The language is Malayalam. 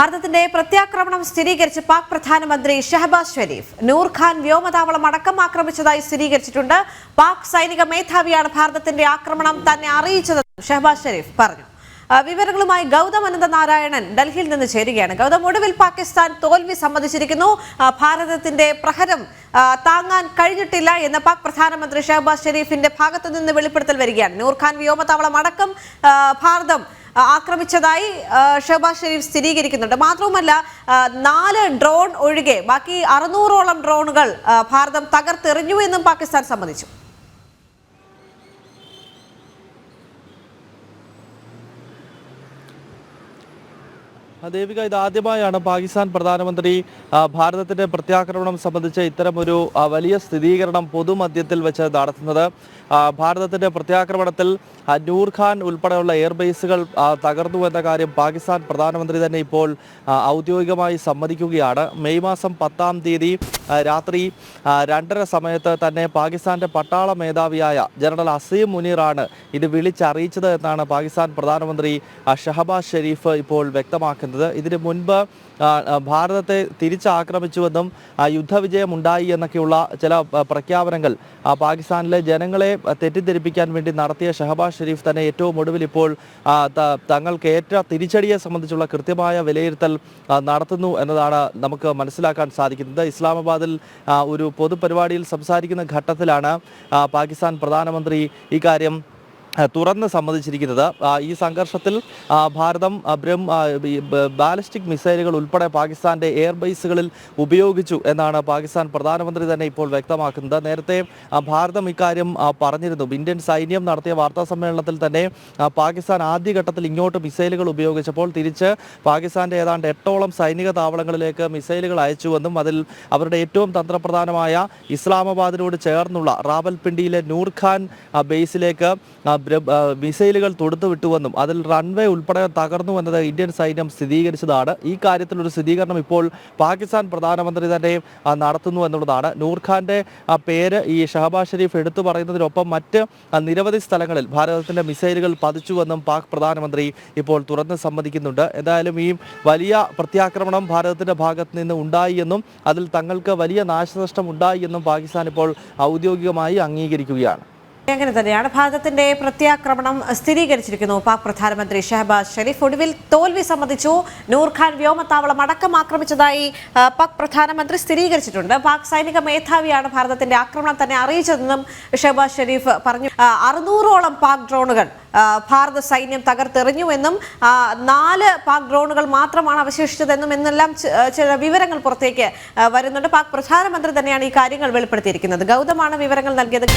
ഭാരതത്തിന്റെ പ്രത്യാക്രമണം സ്ഥിരീകരിച്ച് പാക് പ്രധാനമന്ത്രി ഷഹബാസ് ഷെരീഫ് നൂർ ഖാൻ വ്യോമതാവളം അടക്കം ആക്രമിച്ചതായി സ്ഥിരീകരിച്ചിട്ടുണ്ട്. പാക് സൈനിക മേധാവിയാണ് ഭാരതത്തിന്റെ ആക്രമണം തന്നെ അറിയിച്ചതെന്ന് ഷഹബാസ് ഷെരീഫ് പറഞ്ഞു. വിവരങ്ങളുമായി ഗൗതം അനന്തനാരായണൻ ഡൽഹിയിൽ നിന്ന് ചേരുകയാണ്. ഗൗതം, ഒടുവിൽ പാകിസ്ഥാൻ തോൽവി സമ്മതിച്ചിരിക്കുന്നു. ഭാരതത്തിന്റെ പ്രഹരം താങ്ങാൻ കഴിഞ്ഞിട്ടില്ല എന്ന് പാക് പ്രധാനമന്ത്രി ഷഹബാസ് ഷെരീഫിന്റെ ഭാഗത്തു നിന്ന് വെളിപ്പെടുത്തൽ വരികയാണ്. നൂർ ഖാൻ വ്യോമതാവളം അടക്കം ഭാരതം ആക്രമിച്ചതായി ഷഹബാസ് ഷെരീഫ് സ്ഥിരീകരിക്കുന്നുണ്ട്. മാത്രവുമല്ല, 4 ഡ്രോൺ ഒഴികെ ബാക്കി 600ഓളം ഡ്രോണുകൾ ഭാരതം തകർത്തെറിഞ്ഞു എന്നും പാകിസ്ഥാൻ സമ്മതിച്ചു. ദേവിക, ഇതാദ്യമായാണ് പാകിസ്ഥാൻ പ്രധാനമന്ത്രി ഭാരതത്തിന്റെ പ്രത്യാക്രമണം സംബന്ധിച്ച് ഇത്തരമൊരു വലിയ സ്ഥിരീകരണം പൊതുമധ്യത്തിൽ വെച്ച് നടത്തുന്നത്. ഭാരതത്തിന്റെ പ്രത്യാക്രമണത്തിൽ നൂർ ഖാൻ ഉൾപ്പെടെയുള്ള എയർബേസുകൾ തകർന്നു എന്ന കാര്യം പാകിസ്ഥാൻ പ്രധാനമന്ത്രി തന്നെ ഇപ്പോൾ ഔദ്യോഗികമായി സമ്മതിക്കുകയാണ്. മെയ് മാസം 10-ാം തീയതി രാത്രി 2:30 സമയത്ത് തന്നെ പാകിസ്ഥാന്റെ പട്ടാള മേധാവിയായ ജനറൽ അസീം മുനീറാണ് ഇത് വിളിച്ചറിയിച്ചത് എന്നാണ് പാകിസ്ഥാൻ പ്രധാനമന്ത്രി ഷഹബാസ് ഷെരീഫ് ഇപ്പോൾ വ്യക്തമാക്കുന്നത്. ഇതിനു മുൻപ് ഭാരതത്തെ തിരിച്ചാക്രമിച്ചുവെന്നും യുദ്ധവിജയമുണ്ടായി എന്നൊക്കെയുള്ള ചില പ്രഖ്യാപനങ്ങൾ പാകിസ്ഥാനിലെ ജനങ്ങളെ തെറ്റിദ്ധരിപ്പിക്കാൻ വേണ്ടി നടത്തിയ ഷഹബാസ് ഷെരീഫ് തന്നെ ഏറ്റവും ഒടുവിൽ ഇപ്പോൾ തങ്ങൾക്ക് ഏറ്റ തിരിച്ചടിയെ സംബന്ധിച്ചുള്ള കൃത്യമായ വിലയിരുത്തൽ നടത്തുന്നു എന്നതാണ് നമുക്ക് മനസ്സിലാക്കാൻ സാധിക്കുന്നത്. ഇസ്ലാമാബാദിൽ ഒരു പൊതുപരിപാടിയിൽ സംസാരിക്കുന്ന ഘട്ടത്തിലാണ് പാകിസ്ഥാൻ പ്രധാനമന്ത്രി ഇക്കാര്യം തുറന്ന് സമ്മതിച്ചിരിക്കുന്നത്. ഈ സംഘർഷത്തിൽ ഭാരതം ബാലിസ്റ്റിക് മിസൈലുകൾ ഉൾപ്പെടെ പാകിസ്ഥാന്റെ എയർബേസുകളിൽ ഉപയോഗിച്ചു എന്നാണ് പാകിസ്ഥാൻ പ്രധാനമന്ത്രി തന്നെ ഇപ്പോൾ വ്യക്തമാക്കുന്നത്. നേരത്തെ ഭാരതം ഇക്കാര്യം പറഞ്ഞിരുന്നു. ഇന്ത്യൻ സൈന്യം നടത്തിയ വാർത്താ സമ്മേളനത്തിൽ തന്നെ പാകിസ്ഥാൻ ആദ്യഘട്ടത്തിൽ ഇങ്ങോട്ട് മിസൈലുകൾ ഉപയോഗിച്ചപ്പോൾ തിരിച്ച് പാകിസ്ഥാന്റെ ഏതാണ്ട് 8ഓളം സൈനിക താവളങ്ങളിലേക്ക് മിസൈലുകൾ അയച്ചുവെന്നും അതിൽ അവരുടെ ഏറ്റവും തന്ത്രപ്രധാനമായ ഇസ്ലാമാബാദിനോട് ചേർന്നുള്ള റാവൽപിണ്ടിയിലെ നൂർ ഖാൻ ബേസിലേക്ക് മിസൈലുകൾ തൊടുത്തുവിട്ടുവെന്നും അതിൽ റൺവേ ഉൾപ്പെടെ തകർന്നു എന്നത് ഇന്ത്യൻ സൈന്യം സ്ഥിരീകരിച്ചതാണ്. ഈ കാര്യത്തിലൊരു സ്ഥിരീകരണം ഇപ്പോൾ പാകിസ്ഥാൻ പ്രധാനമന്ത്രി തന്നെ നടത്തുന്നു എന്നുള്ളതാണ്. നൂർ ഖാന്റെ പേര് ഈ ഷഹബാസ് ഷെരീഫ് എടുത്തു പറയുന്നതിനൊപ്പം മറ്റ് നിരവധി സ്ഥലങ്ങളിൽ ഭാരതത്തിന്റെ മിസൈലുകൾ പതിച്ചുവെന്നും പാക് പ്രധാനമന്ത്രി ഇപ്പോൾ തുറന്ന് സമ്മതിക്കുന്നുണ്ട്. എന്തായാലും ഈ വലിയ പ്രത്യാക്രമണം ഭാരതത്തിന്റെ ഭാഗത്ത് നിന്ന് ഉണ്ടായി എന്നും അതിൽ തങ്ങൾക്ക് വലിയ നാശനഷ്ടം ഉണ്ടായി എന്നും പാകിസ്ഥാൻ ഇപ്പോൾ ഔദ്യോഗികമായി അംഗീകരിക്കുകയാണ്. അങ്ങനെ തന്നെയാണ് ഭാരതത്തിന്റെ പ്രത്യാക്രമണം സ്ഥിരീകരിച്ചിരിക്കുന്നു പാക് പ്രധാനമന്ത്രി ഷഹബാസ് ഷെരീഫ്. ഒടുവിൽ തോൽവി സമ്മതിച്ചു. നൂർ ഖാൻ വ്യോമത്താവളം അടക്കം ആക്രമിച്ചതായി പാക് പ്രധാനമന്ത്രി സ്ഥിരീകരിച്ചിട്ടുണ്ട്. പാക് സൈനിക മേധാവിയാണ് ഭാരതത്തിന്റെ ആക്രമണം തന്നെ അറിയിച്ചതെന്നും ഷഹബാസ് ഷെരീഫ് പറഞ്ഞു. 600ഓളം പാക് ഡ്രോണുകൾ ഭാരത സൈന്യം തകർത്തെറിഞ്ഞു എന്നും 4 പാക് ഡ്രോണുകൾ മാത്രമാണ് അവശേഷിച്ചതെന്നും എന്നെല്ലാം ചില വിവരങ്ങൾ പുറത്തേക്ക് വരുന്നുണ്ട്. പാക് പ്രധാനമന്ത്രി തന്നെയാണ് ഈ കാര്യങ്ങൾ വെളിപ്പെടുത്തിയിരിക്കുന്നത്. ഗൗതമാണ് വിവരങ്ങൾ നൽകിയത്.